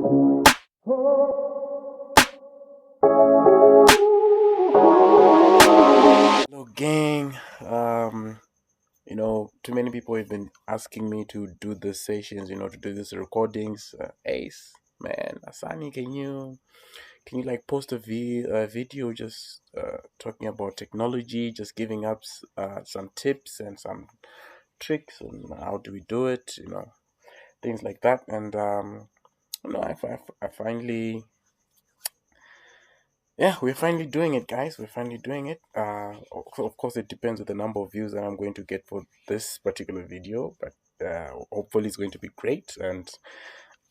Hello, gang. Too many people have been asking me to do the sessions, to do these recordings. Ace, man, Asani, can you like post a video just talking about technology, just giving up some tips and some tricks on how do we do it, things like that. And I finally, yeah, we're finally doing it, guys. We're finally doing it. Of course, it depends on the number of views that I'm going to get for this particular video, but hopefully, it's going to be great. And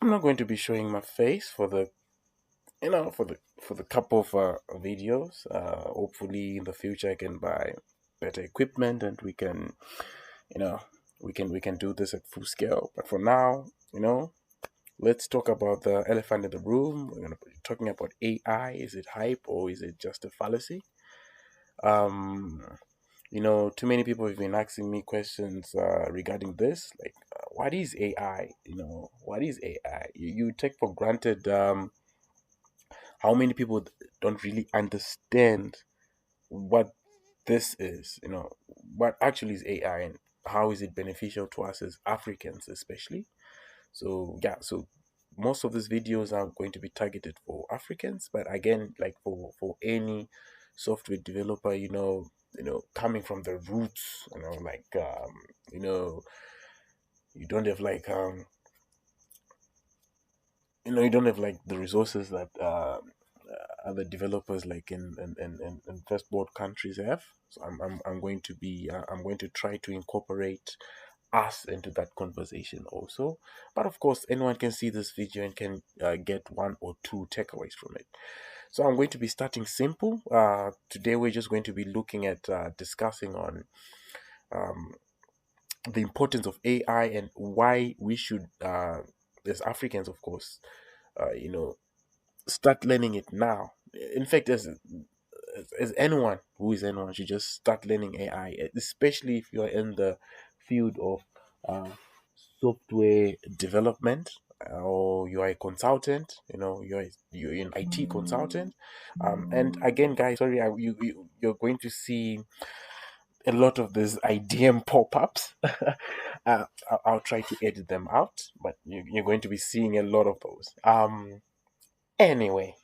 I'm not going to be showing my face for the, for the couple of videos. Hopefully, in the future, I can buy better equipment, and we can, you know, we can do this at full scale. But for now, let's talk about the elephant in the room. We're going to be talking about AI. Is it hype or is it just a fallacy? Um, too many people have been asking me questions regarding this. Like, what is AI? What is AI? You take for granted how many people don't really understand what this is. What actually is AI and how is it beneficial to us as Africans, especially. So yeah, so most of these videos are going to be targeted for Africans, but again, like for any software developer, coming from the roots, like you know, you don't have like you don't have like the resources that other developers like in first world countries have. So I'm going to be I'm going to try to incorporate us into that conversation also. But of course, anyone can see this video and can get one or two takeaways from it. So I'm going to be starting simple. Today we're just going to be looking at discussing on um, the importance of AI and why we should, as Africans, of course, you know, start learning it now. In fact, as anyone who is anyone should just start learning AI, especially if you are in the field of uh, software development, or you are a consultant. You're an IT consultant. And again, guys, sorry, you're going to see a lot of these IDM pop-ups. I'll try to edit them out, but you're going to be seeing a lot of those. Anyway,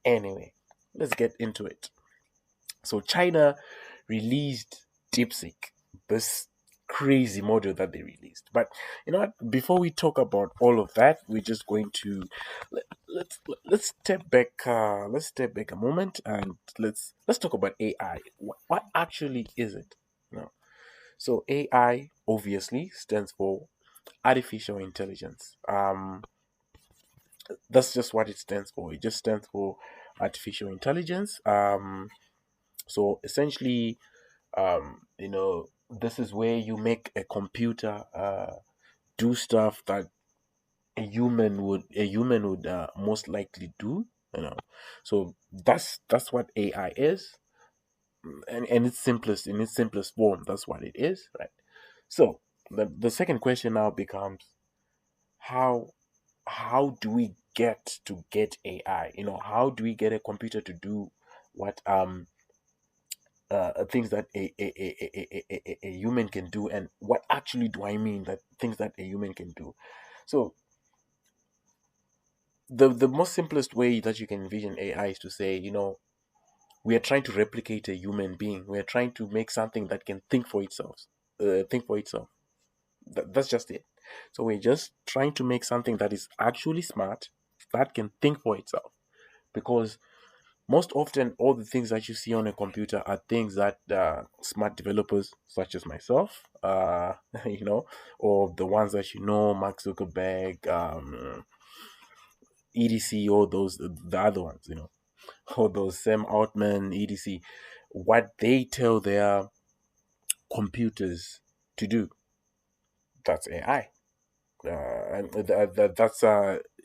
anyway, let's get into it. So China released DeepSeek, this crazy model that they released. But you know what? Before we talk about all of that, we're just going to let, let's step back. Let's step back a moment and let's talk about AI. What actually is it? You know, so AI obviously stands for artificial intelligence. That's just what it stands for. It just stands for artificial intelligence. So essentially, this is where you make a computer do stuff that a human would most likely do. So that's what AI is, and in its simplest form, that's what it is, right? So the second question now becomes how how do we get AI? How do we get a computer to do what things that a human can do, and what actually do I mean that things that a human can do? So the most simplest way that you can envision AI is to say, we are trying to replicate a human being. We are trying to make something that can think for itself. That's just it. So we're just trying to make something that is actually smart, that can think for itself. Because most often, all the things that you see on a computer are things that smart developers, such as myself, or the ones that Mark Zuckerberg, EDC, or the other ones, or those Sam Altman, EDC, what they tell their computers to do. That's AI. And that's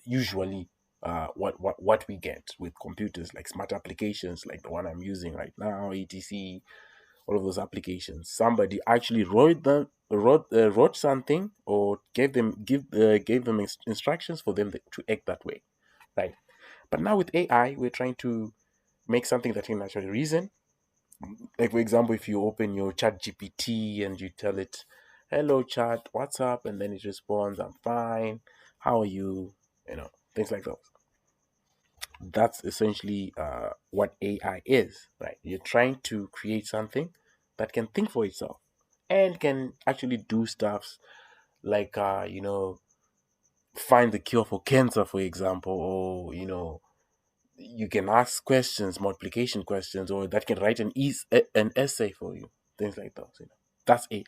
usually what we get with computers, like smart applications like the one I'm using right now, etc. All of those applications, somebody actually wrote something, or gave them instructions for them to act that way. right? But now with AI, we're trying to make something that can actually reason. Like for example, if you open your chat GPT and you tell it, hello chat, what's up? And then it responds, I'm fine. How are you? Things like those. That's essentially what AI is, right? You're trying to create something that can think for itself and can actually do stuff like, find the cure for cancer, for example, or, you can ask questions, multiplication questions, or that can write an essay for you, things like those. That's AI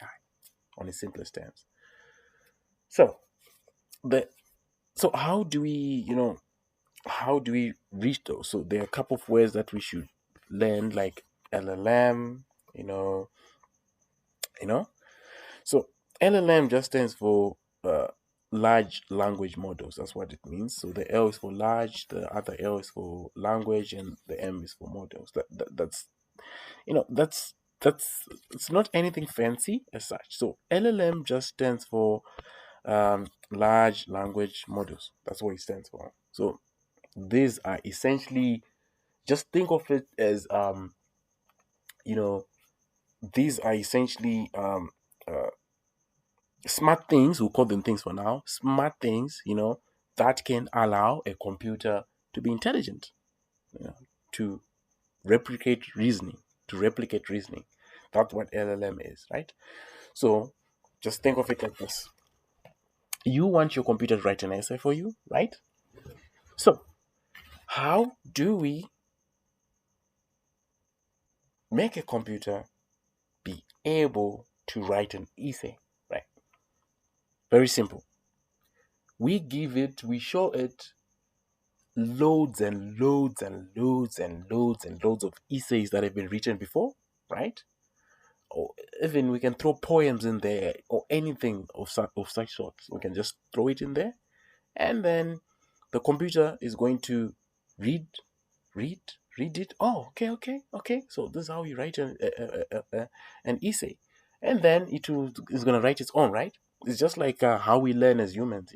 on its simplest terms. So the so how do we reach those? So there are a couple of ways that we should learn, like LLM, you know, you know. So LLM just stands for large language models. That's what it means. So the L is for large, the other L is for language, and the M is for models. That's you know that's it's not anything fancy as such. So LLM just stands for large language models. That's what it stands for. So these are essentially, just think of it as you know these are essentially uh, smart things. We'll call them things for now. Smart things, that can allow a computer to be intelligent, you know, to replicate reasoning, to replicate reasoning. That's what LLM is, right? So just think of it like this: you want your computer to write an essay for you, right? So how do we make a computer be able to write an essay, right? Very simple. We show it loads and loads and loads and loads and loads of essays that have been written before, right? Or even we can throw poems in there or anything of such sorts. We can just throw it in there, and then the computer is going to read, read, read it. Oh, okay, okay, okay. So this is how you write an essay, and then is going to write its own, right? It's just like how we learn as humans,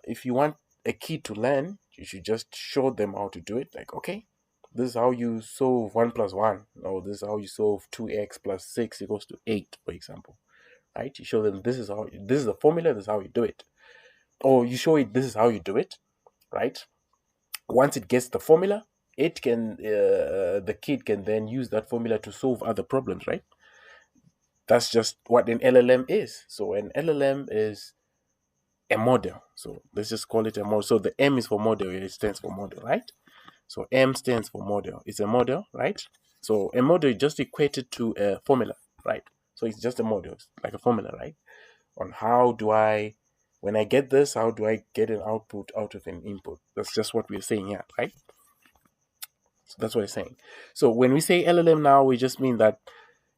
if you want a kid to learn, you should just show them how to do it. Like, okay, this is how you solve 1 plus 1, or this is how you solve 2x plus 6 equals to 8, for example. Right? You show them this is the formula, this is how you do it. Or you show it this is how you do it, right? Once it gets the formula, the kid can then use that formula to solve other problems, right? That's just what an LLM is. So an LLM is a model. So let's just call it a model. So the M is for model, it stands for model, right? So M stands for model. It's a model, right? So a model is just equated to a formula, right? So it's just a model, it's like a formula, right? On when I get this, how do I get an output out of an input? That's just what we're saying here, right? So that's what I'm saying. So when we say LLM now, we just mean that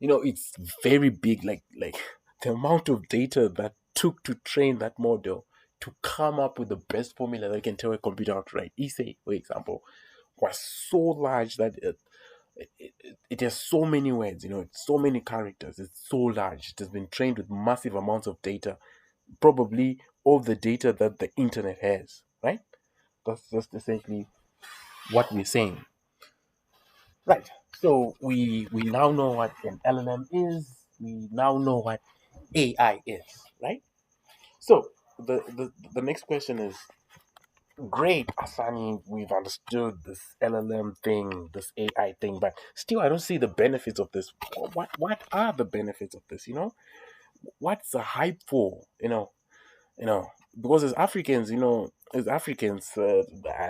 it's very big, like the amount of data that took to train that model to come up with the best formula that can tell a computer how to write essay, for example, was so large that it has so many words, it's so many characters, it's so large. It has been trained with massive amounts of data, probably all the data that the internet has, right? That's just essentially what we're saying. Right. So we now know what an LLM is. We now know what AI is, right? So the next question is, great, Asani, we've understood this LLM thing, this AI thing, but still I don't see the benefits of this. What are the benefits of this? What's the hype for? You know, because as Africans, I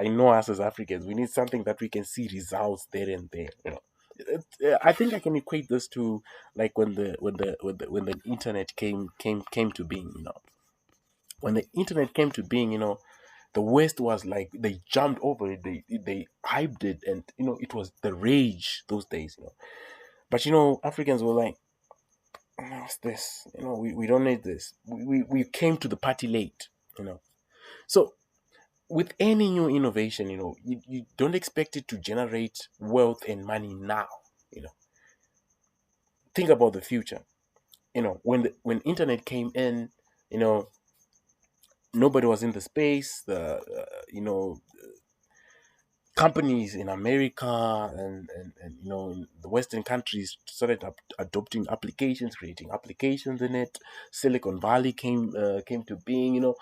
know us as Africans, we need something that we can see results there and there. I think I can equate this to, like, when the internet came to being. When the internet came to being, the West was like, they jumped over it, they hyped it, and it was the rage those days. But Africans were like, what's this? We don't need this. We came to the party late. So with any new innovation, you don't expect it to generate wealth and money now. You know, think about the future. When internet came in, you know, nobody was in the space. The companies in America and in the Western countries started adopting applications, creating applications in it. Silicon Valley came to being. You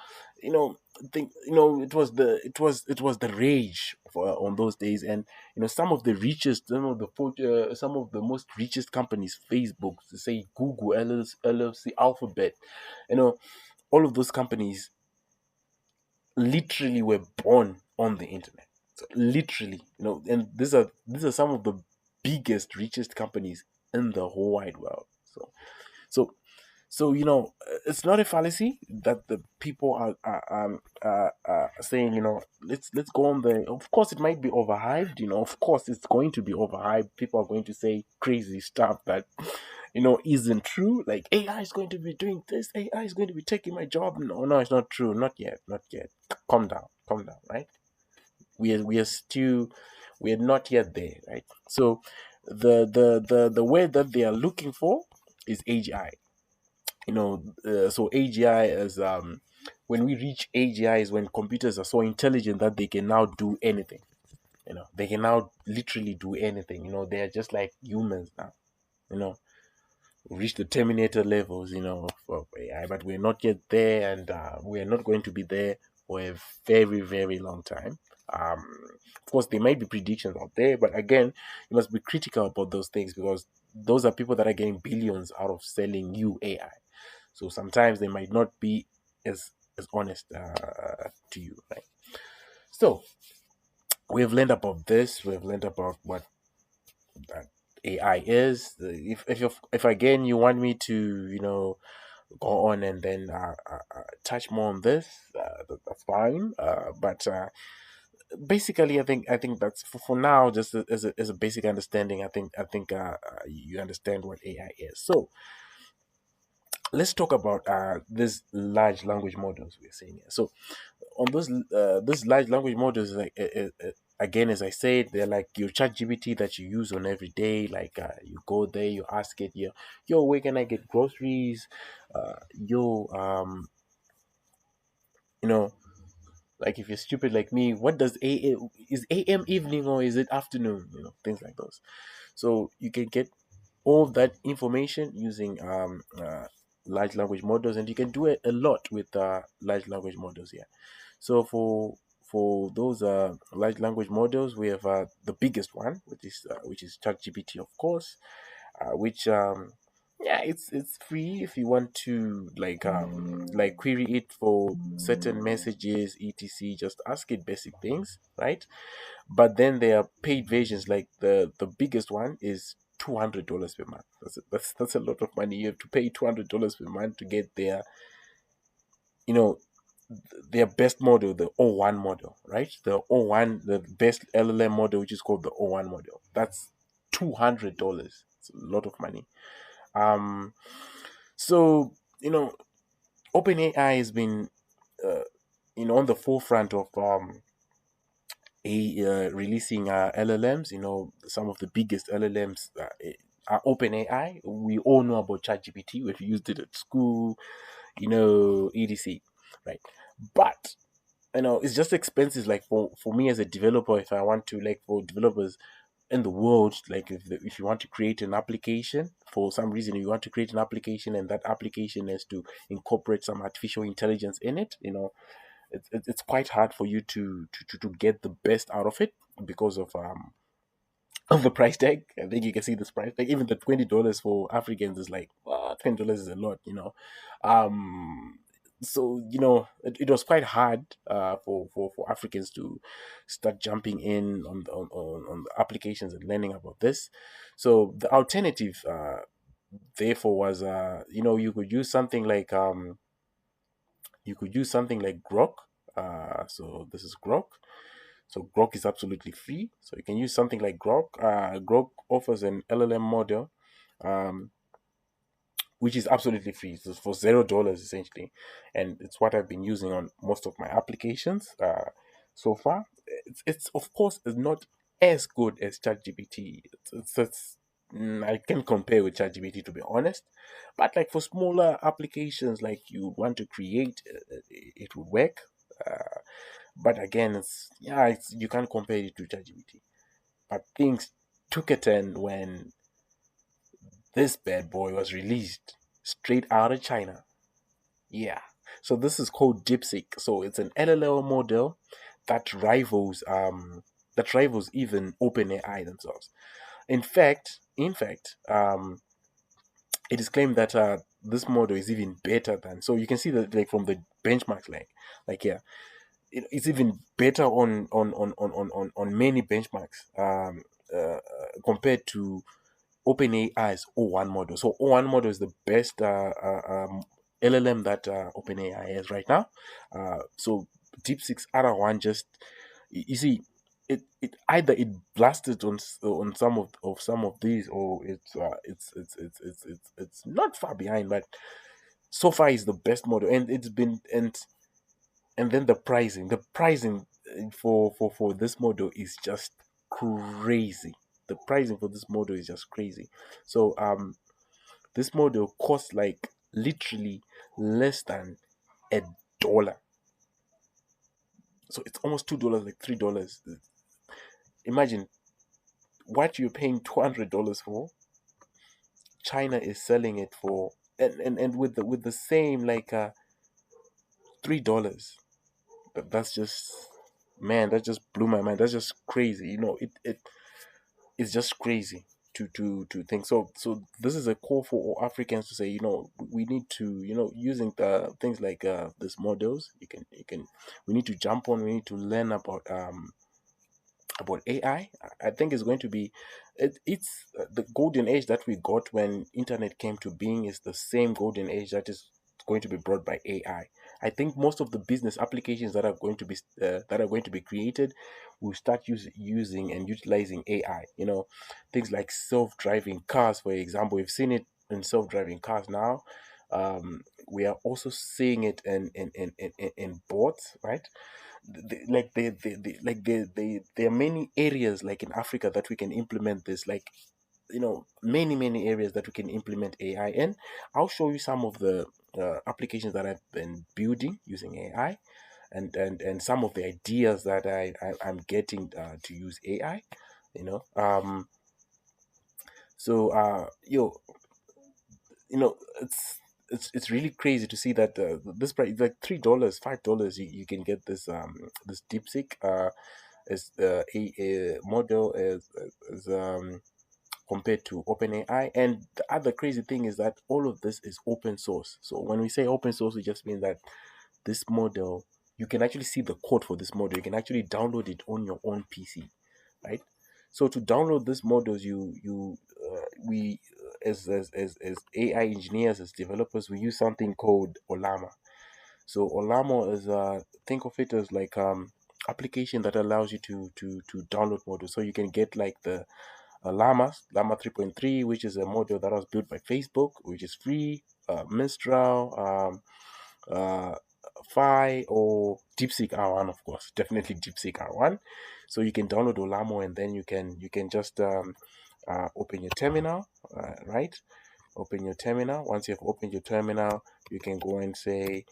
know, think it was the rage on those days, and some of the most richest companies, Facebook, say Google, LLC, Alphabet, you know, all of those companies literally were born on the internet. So literally, and these are some of the biggest, richest companies in the whole wide world. So so it's not a fallacy that the people are saying, let's go on the. Of course, it might be overhyped. Of course, it's going to be overhyped. People are going to say crazy stuff that isn't true. Like AI is going to be doing this. AI is going to be taking my job. No, no, it's not true. Not yet. Not yet. Calm down. Right? We are still we are not yet there. Right? So the word that they are looking for is AGI. So AGI is when we reach AGI is when computers are so intelligent that they can now do anything. They can now literally do anything. They are just like humans now. You know, reach the Terminator levels, of AI, but we're not yet there, and we're not going to be there for a very, very long time. Um, of course, there might be predictions out there, but again, you must be critical about those things because those are people that are getting billions out of selling you AI. So sometimes they might not be as honest to you, right? So we have learned about this. We have learned about what that AI is. If again you want me to go on and then touch more on this, that's fine. But basically, I think that's for now. Just as a basic understanding, I think you understand what AI is. So let's talk about these large language models we're seeing here. So on those large language models, like again, as I said, they're like your chat GPT that you use on every day. Like you go there, you ask it, yo, where can I get groceries? Yo, you know, like if you're stupid like me, what does is AM evening or is it afternoon? Things like those. So you can get all that information using large language models, and you can do it a lot with large language models here. So for those large language models, we have the biggest one, which is ChatGPT, of course, which yeah, it's free if you want to like query it for certain messages, etc. Just ask it basic things, right? But then there are paid versions. Like the biggest one is $200 per month. That's a lot of money. You have to pay $200 per month to get you know their best model, the O1 model, right? The best LLM model, which is called the O1 model. That's $200. It's a lot of money. Um, so OpenAI has been uh, on the forefront of releasing LLMs. Some of the biggest LLMs are OpenAI. We all know about ChatGPT. We've used it at school, etc. Right? But it's just expensive. Like for me as a developer, if I want to, like, for developers in the world, like if you want to create an application, for some reason you want to create an application, and that application has to incorporate some artificial intelligence in it, it's quite hard for you to get the best out of it because of the price tag. I think you can see this price tag. Even the $20 for Africans is like, $20 is a lot, Um, so it was quite hard for Africans to start jumping in on the applications and learning about this. So the alternative, therefore, was you could use something like Grok. So this is Grok. So Grok is absolutely free. So you can use something like Grok. Grok offers an LLM model, um, which is absolutely free. So it's for $0 essentially, and it's what I've been using on most of my applications so far. It's of course is not as good as ChatGPT. It's I can compare with ChatGPT, to be honest. But like for smaller applications, like you want to create, it would work. Uh, but again, you can't compare it to ChatGPT. But things took a turn when this bad boy was released straight out of China. Yeah. So this is called DeepSeek. So it's an LLM model that rivals even OpenAI themselves. In fact, it is claimed that this model is even better than. So you can see that like from the benchmarks, like yeah, it's even better on many benchmarks compared to OpenAI's O1 model. So O1 model is the best LLM that OpenAI has right now. So DeepSeek's R1 just you see it either it blasted on some of these, or it's not far behind, but so far is the best model, and it's been and then the pricing for this model is just crazy. The pricing for this model is just crazy. So this model costs like literally less than a dollar. So it's almost $2, like $3. Imagine what you're paying $200 for. China is selling it for, and with the same like $3. That's just, man, that just blew my mind. That's just crazy. It's just crazy to think. So this is a call for all Africans to say, we need to, using the things like these models. We need to jump on. We need to learn about AI. I think it's going to be, it's the golden age that we got when internet came to being is the same golden age that is going to be brought by AI. I think most of the business applications that are going to be created will start using and utilizing AI. Things like self-driving cars, for example. We've seen it in self-driving cars now. We are also seeing it in boats, right? There are many areas like in Africa that we can implement this, like many areas that we can implement AI in. I'll show you some of the applications that I've been building using AI, and some of the ideas that I'm getting to use AI. you know um so it's really crazy to see that this price, like $3, $5, you can get this DeepSeek as a model as compared to OpenAI. And the other crazy thing is that all of this is open source. So when we say open source, it just means that this model, you can actually see the code for this model. You can actually download it on your own PC, right? So to download these models, we as AI engineers, as developers, we use something called Olama. So Olamo is think of it as like application that allows you to download models. So you can get like the Llama 3.3, which is a model that was built by Facebook, which is free. Mistral, uh, Phi, or DeepSeek R1, of course, definitely DeepSeek R1. So you can download Olamo, and then you can just open your terminal, right? Open your terminal. Once you've opened your terminal, you can go and say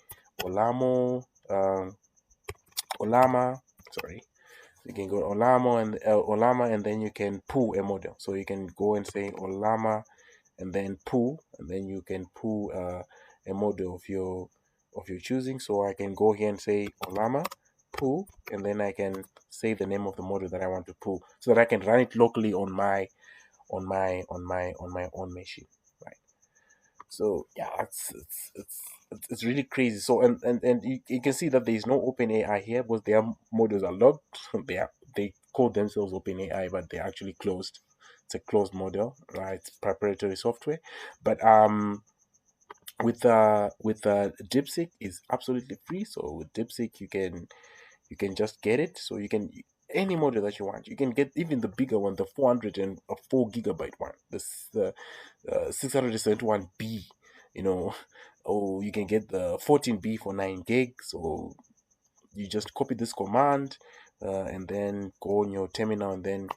Olamo, Olama. Sorry, you can go Olama, and then you can pull a model. So you can go and say Olama, and then pull, and then you can pull a model of your choosing. So I can go here and say Olama pull, and then I can say the name of the model that I want to pull, so that I can run it locally on my own machine, right? So yeah, it's really crazy. So and you can see that there is no open AI here, because their models are locked. They call themselves open AI, but they're actually closed. It's a closed model, right? It's proprietary software. But with DeepSeek is absolutely free. So with DeepSeek you can just get it. So you can, any model that you want. You can get even the bigger one, the 404 GB one, the 671B, you know, or you can get the 14B for 9 GB. So you just copy this command, and then go on your terminal, and then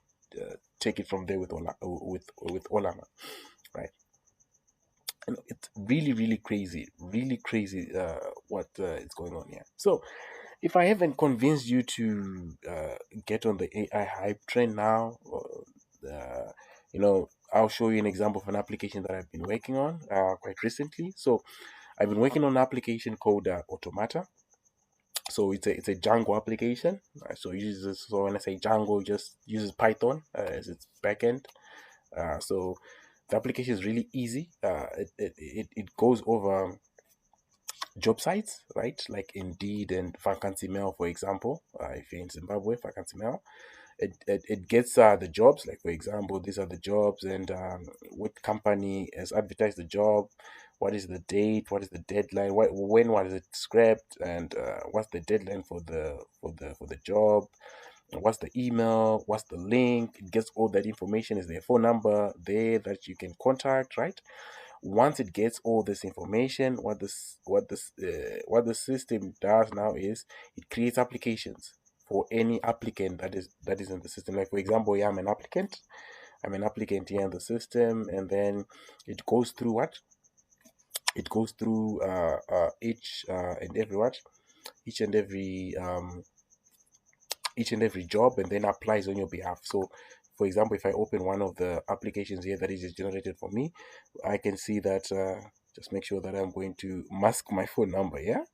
take it from there with with Olama, right? And it's really really crazy, really crazy what is going on here. So if I haven't convinced you to get on the AI hype train now, I'll show you an example of an application that I've been working on quite recently. So I've been working on an application called Automata. So it's a Django application. So when I say Django, it just uses Python as its backend. So the application is really easy. It goes over job sites, right? Like Indeed and Vacancy Mail, for example. If you're in Zimbabwe, Vacancy Mail, it gets the jobs. Like for example, these are the jobs, and what company has advertised the job. What is the date? What is the deadline? When was it scrapped? And what's the deadline for the job? What's the email? What's the link? It gets all that information. Is there a phone number there that you can contact, right? Once it gets all this information, what the system does now is it creates applications for any applicant that is in the system. Like for example, yeah, I'm an applicant here in the system, and then it goes through what it goes through each and every what each and every each and every job, and then applies on your behalf. So for example, if I open one of the applications here that is generated for me, I can see that just make sure that I'm going to mask my phone number. Yeah,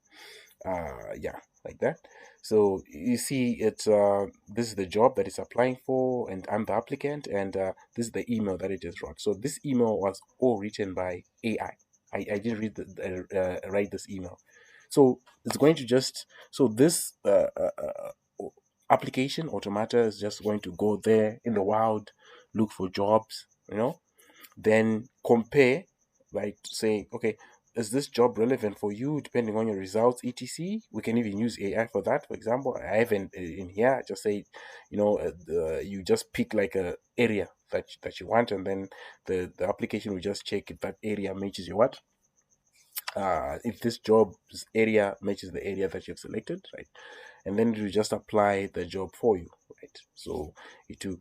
like that. So you see, it's this is the job that it's applying for, and I'm the applicant, and this is the email that it just wrote. So this email was all written by AI. I didn't write this email. So it's going to just so this application automata is just going to go there in the wild, look for jobs, then compare, like say, okay, is this job relevant for you depending on your results, etc. We can even use AI for that. For example, I haven't in here just say, you just pick like a area that you want, and then the application will just check if that area matches your what if this job's area matches the area that you've selected, right? And then it will just apply the job for you, right? So it will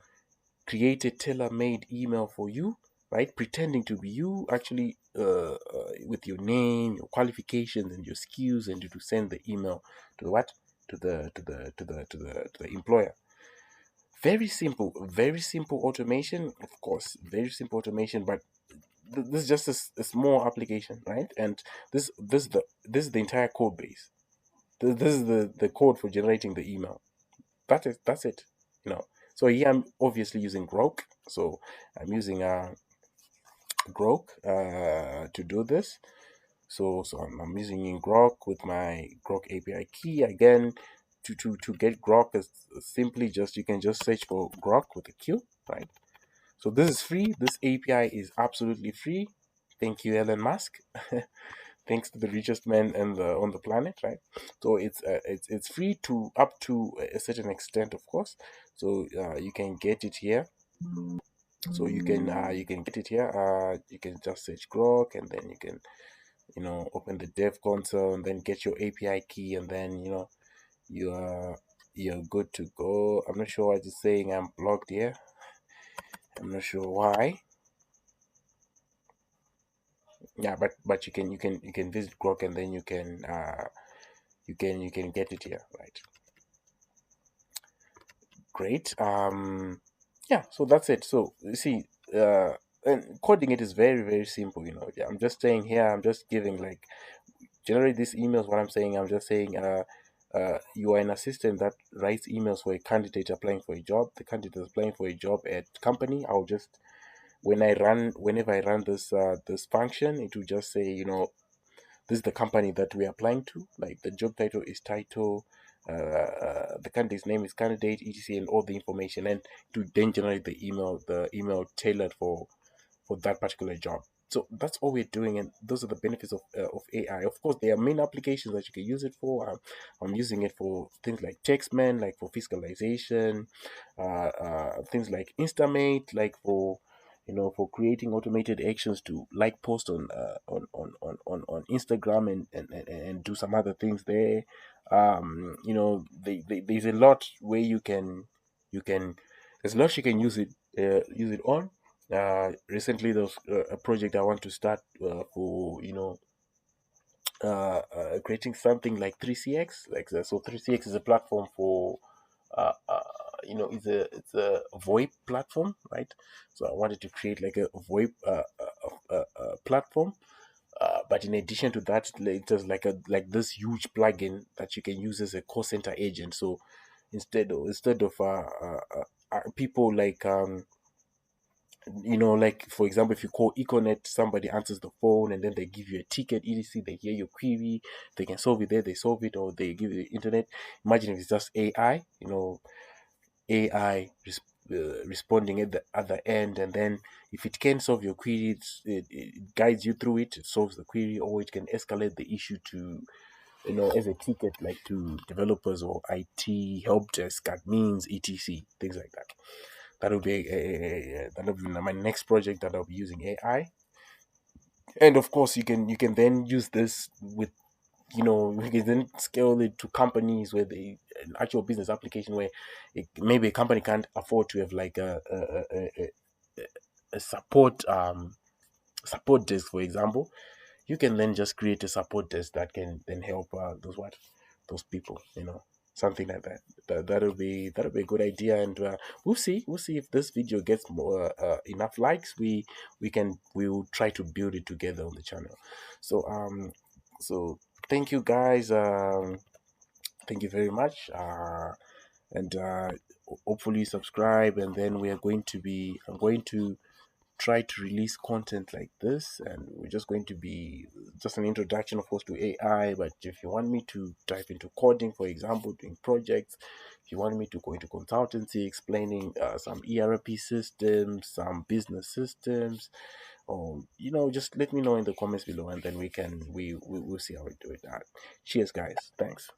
create a tailor-made email for you, right? Pretending to be you, actually, with your name, your qualifications, and your skills, and to send the email to the what? To the employer. Very simple automation, of course, very simple automation, but this is just a small application, right? And this is the entire code base. This is the code for generating the email. That's it. So here I'm obviously using Grok. So I'm using Grok to do this. So I'm using in Grok with my Grok API key again. To get Grok is simply just you can just search for Grok with a Q, right? So this is free. This API is absolutely free. Thank you, Elon Musk. Thanks to the richest man on the planet, right? So it's free to up to a certain extent, of course. So you can get it here. So you can get it here. You can just search Grok, and then you can open the dev console, and then get your API key, and then you're good to go. I'm not sure what it's saying. I'm blocked here. I'm not sure why. Yeah, but you can visit Grok, and then you can get it here, right? Great. Yeah, so that's it. So you see, and coding it is very very simple. Yeah, I'm just saying here, I'm just giving like generate these emails. What I'm saying, I'm just saying you are an assistant that writes emails for a candidate applying for a job. The candidate is applying for a job at company. I'll just whenever I run this function, it will just say, this is the company that we're applying to. Like the job title is title, the candidate's name is candidate, etc., and all the information, and to then generate the email tailored for that particular job. So that's all we're doing, and those are the benefits of AI. Of course, there are main applications that you can use it for. I'm using it for things like Textman, like for fiscalization, things like Instamate, like for creating automated actions to like post on Instagram, and do some other things there. There's a lot where you can there's lots you can use it on. Recently there was a project I want to start for creating something like 3CX, like that. So 3CX is a platform for uh, uh, it's a VoIP platform, right? So I wanted to create like a VoIP platform. But in addition to that, like, there's like this huge plugin that you can use as a call center agent. So instead of people like like for example, if you call Econet, somebody answers the phone and then they give you a ticket, etc. They hear your query, they can solve it there, they solve it, or they give you the internet. Imagine if it's just AI, AI responding at the other end, and then if it can solve your query, it guides you through it, it solves the query, or it can escalate the issue to as a ticket, like to developers or IT help desk, admins, etc. Things like that. That'll be my next project that I'll be using AI. And of course, you can then use this with you can then scale it to companies where they an actual business application where maybe a company can't afford to have like a support desk, for example. You can then just create a support desk that can then help those people, something like that. That'll be a good idea, and we'll see if this video gets more enough likes. We will try to build it together on the channel. So thank you guys. Thank you very much. And hopefully subscribe, and then I'm going to try to release content like this, and we're just going to be just an introduction, of course, to AI. But if you want me to dive into coding, for example, doing projects, if you want me to go into consultancy, explaining some ERP systems, some business systems, or just let me know in the comments below, and then we'll see how we do it. Cheers, guys. Thanks.